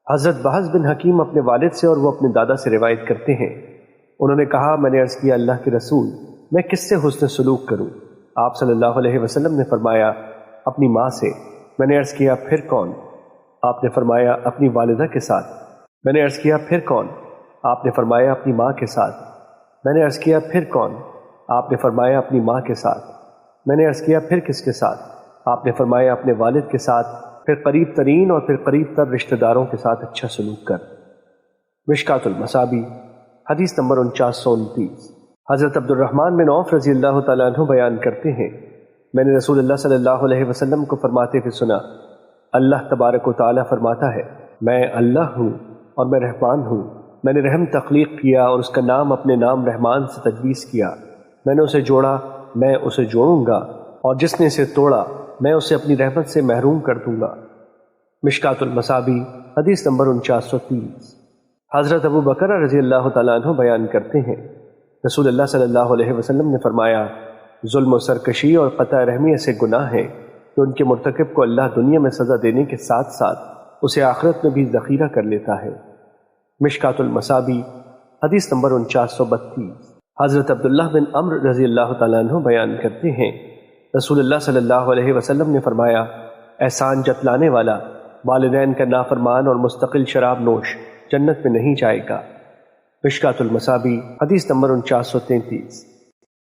حضرت بحث بن حکیم اپنے والد سے اور وہ اپنے دادا سے روایت کرتے ہیں، انہوں نے کہا میں نے عرض کیا اللہ کے رسول میں کس سے حسن سلوک کروں؟ آپ صلی اللہ علیہ وسلم نے فرمایا اپنی ماں سے۔ میں نے عرض کیا پھر کون؟ آپ نے فرمایا اپنی والدہ کے ساتھ۔ میں نے عرض کیا پھر کون؟ آپ نے فرمایا اپنی ماں کے ساتھ۔ میں نے عرض کیا پھر کون؟ آپ نے فرمایا اپنی ماں کے ساتھ۔ میں نے عرض کیا پھر کس کے ساتھ؟ آپ نے فرمایا اپنے والد کے ساتھ، پھر قریب ترین اور پھر قریب تر رشتہ داروں کے ساتھ اچھا سلوک کر۔ مشکات المصابیح حدیث نمبر 4929۔ حضرت عبد الرحمن بن عوف رضی اللہ تعالیٰ عنہ بیان کرتے ہیں، میں نے رسول اللہ صلی اللہ علیہ وسلم کو فرماتے ہوئے سنا، اللہ تبارک و تعالیٰ فرماتا ہے میں اللہ ہوں اور میں رحمان ہوں، میں نے رحم تخلیق کیا اور اس کا نام اپنے نام رحمان سے تجویز کیا، میں نے اسے جوڑا میں اسے جوڑوں گا، اور جس نے اسے توڑا میں اسے اپنی رحمت سے محروم کر دوں گا۔ مشکات المصابیح حدیث نمبر 4930۔ حضرت ابو بکر رضی اللہ تعالیٰ عنہ بیان کرتے ہیں، رسول اللہ صلی اللہ علیہ وسلم نے فرمایا ظلم و سرکشی اور قطع رحمی ایسے گناہ ہیں کہ ان کے مرتکب کو اللہ دنیا میں سزا دینے کے ساتھ ساتھ اسے آخرت میں بھی ذخیرہ کر لیتا ہے۔ مشکات المصابیح حدیث نمبر 4932۔ حضرت عبداللہ بن عمرو رضی اللہ تعالیٰ عنہ بیان کرتے ہیں، رسول اللہ صلی اللہ علیہ وسلم نے فرمایا احسان جتلانے والا والدین کا نافرمان اور مستقل شراب نوش جنت میں نہیں جائے گا۔ مشکات المصابیح حدیث نمبر 4933۔